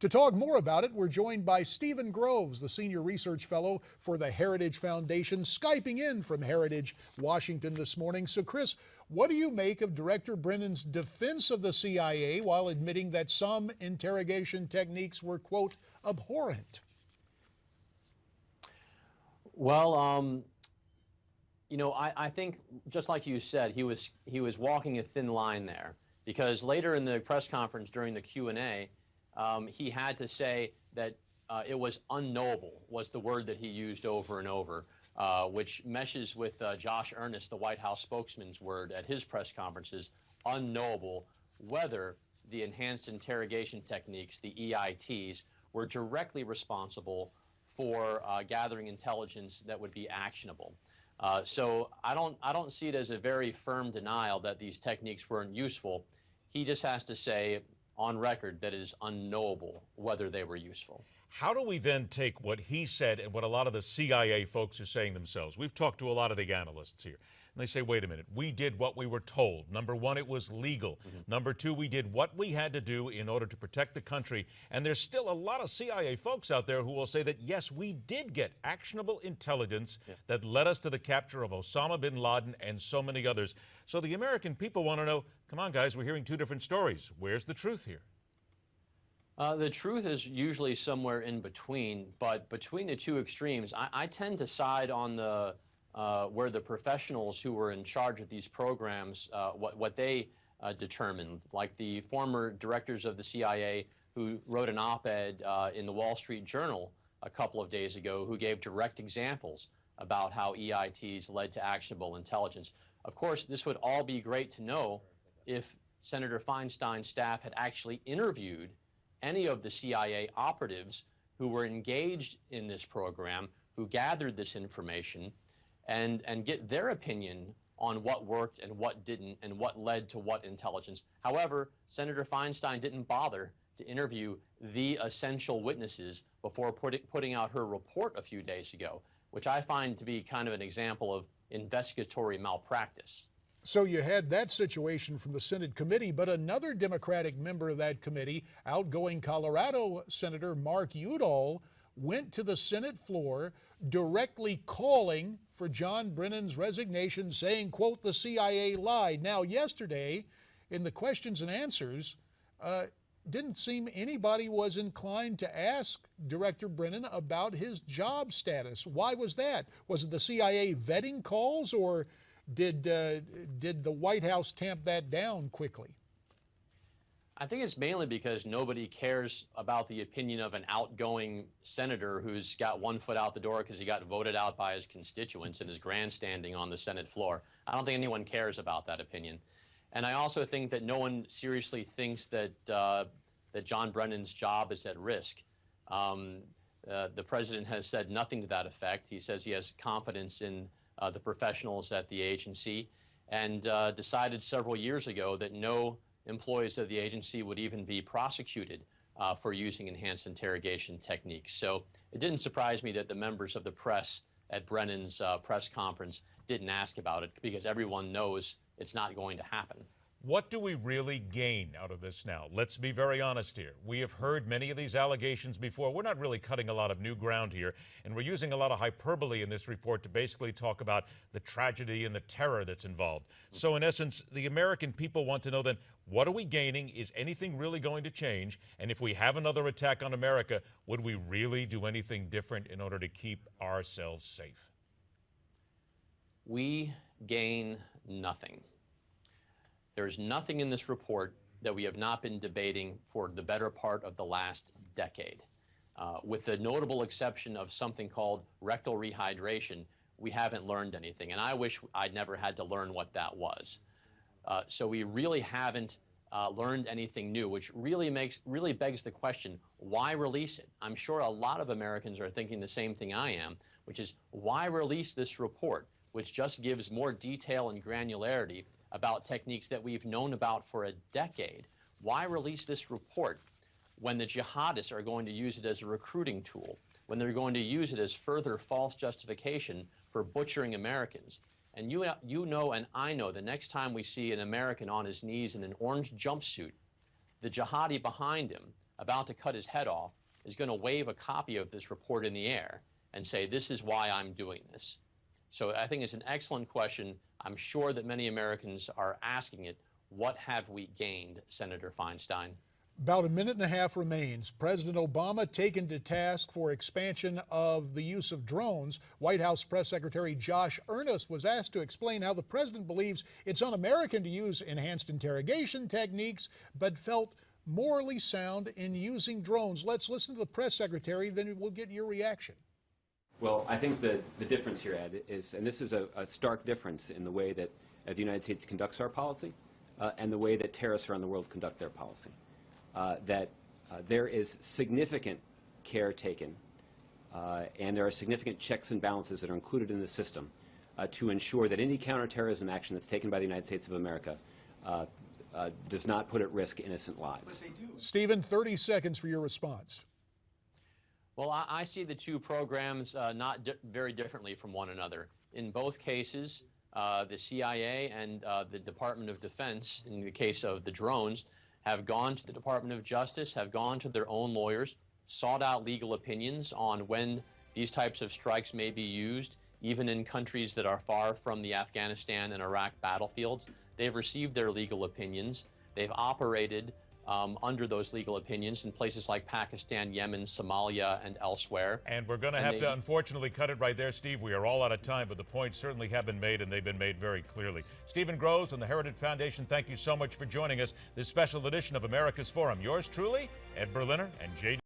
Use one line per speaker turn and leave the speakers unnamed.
To talk more about it, we're joined by Stephen Groves, the Senior Research Fellow for the Heritage Foundation, Skyping in from Heritage, Washington this morning. So, Chris, what do you make of Director Brennan's defense of the CIA while admitting that some interrogation techniques were, quote, abhorrent?
Well, I think just like you said, he was walking a thin line there, because later in the press conference during the Q&A, he had to say that it was unknowable, was the word that he used over and over, which meshes with Josh Earnest, the White House spokesman's word at his press conferences, unknowable whether the enhanced interrogation techniques, the EITs, were directly responsible for gathering intelligence that would be actionable. So I don't see it as a very firm denial that these techniques weren't useful. He just has to say on record that it is unknowable whether they were useful.
How do we then take what he said and what a lot of the CIA folks are saying themselves? We've talked to a lot of the analysts here, and they say, wait a minute, we did what we were told. Number one, it was legal. Number two, we did what we had to do in order to protect the country. And there's still a lot of CIA folks out there who will say that, yes, we did get actionable intelligence that led us to the capture of Osama bin Laden and so many others. So the American people want to know, come on, guys, we're hearing two different stories. Where's the truth here?
The truth is usually somewhere in between, but between the two extremes, I tend to side on the where the professionals who were in charge of these programs, what they determined, like the former directors of the CIA who wrote an op-ed in the Wall Street Journal a couple of days ago, who gave direct examples about how EITs led to actionable intelligence. Of course, this would all be great to know if Senator Feinstein's staff had actually interviewed any of the CIA operatives who were engaged in this program, who gathered this information, and get their opinion on what worked and what didn't and what led to what intelligence. However, Senator Feinstein didn't bother to interview the essential witnesses before putting out her report a few days ago, which I find to be kind of an example of investigatory malpractice.
So you had that situation from the Senate committee, but another Democratic member of that committee, outgoing Colorado Senator Mark Udall, went to the Senate floor directly calling for John Brennan's resignation, saying, quote, the CIA lied. Now, yesterday, in the questions and answers, didn't seem anybody was inclined to ask Director Brennan about his job status. Why was that? Was it the CIA vetting calls, or did the White House tamp that down quickly?
I think it's mainly because nobody cares about the opinion of an outgoing senator who's got one foot out the door because he got voted out by his constituents and is grandstanding on the Senate floor. I don't think anyone cares about that opinion. And I also think that no one seriously thinks that, that John Brennan's job is at risk. The president has said nothing to that effect. He says he has confidence in the professionals at the agency, and decided several years ago that no employees of the agency would even be prosecuted for using enhanced interrogation techniques. So it didn't surprise me that the members of the press at Brennan's press conference didn't ask about it, because everyone knows it's not going to happen.
What do we really gain out of this now? Let's be very honest here. We have heard many of these allegations before. We're not really cutting a lot of new ground here, and we're using a lot of hyperbole in this report to basically talk about the tragedy and the terror that's involved. So in essence, the American people want to know then, what are we gaining? Is anything really going to change? And if we have another attack on America, would we really do anything different in order to keep ourselves safe?
We gain nothing. There is nothing in this report that we have not been debating for the better part of the last decade. With the notable exception of something called rectal rehydration, we haven't learned anything, and I wish I'd never had to learn what that was. So we really haven't learned anything new, which really begs the question, why release it? I'm sure a lot of Americans are thinking the same thing I am, which is, why release this report, which just gives more detail and granularity about techniques that we've known about for a decade? Why release this report when the jihadists are going to use it as a recruiting tool, when they're going to use it as further false justification for butchering Americans? And you know and I know the next time we see an American on his knees in an orange jumpsuit, the jihadi behind him about to cut his head off is going to wave a copy of this report in the air and say, this is why I'm doing this? So I think it's an excellent question. I'm sure that many Americans are asking it. What have we gained, Senator Feinstein?
About a minute and a half remains. President Obama taken to task for expansion of the use of drones. White House Press Secretary Josh Earnest was asked to explain how the president believes it's un-American to use enhanced interrogation techniques, but felt morally sound in using drones. Let's listen to the press secretary, then we'll get your reaction.
Well, I think the difference here, Ed, is, and this is a stark difference in the way that the United States conducts our policy and the way that terrorists around the world conduct their policy. There is significant care taken and there are significant checks and balances that are included in the system to ensure that any counterterrorism action that's taken by the United States of America does not put at risk innocent lives.
Stephen, 30 seconds for your response.
Well, I see the two programs not very differently from one another. In both cases, the CIA and the Department of Defense, in the case of the drones, have gone to the Department of Justice, have gone to their own lawyers, sought out legal opinions on when these types of strikes may be used, even in countries that are far from the Afghanistan and Iraq battlefields. They've received their legal opinions. They've operated under those legal opinions in places like Pakistan, Yemen, Somalia, and elsewhere.
And we're going to have to, unfortunately, cut it right there, Steve. We are all out of time, but the points certainly have been made, and they've been made very clearly. Stephen Groves from the Heritage Foundation, thank you so much for joining us this special edition of America's Forum. Yours truly, Ed Berliner and J.D.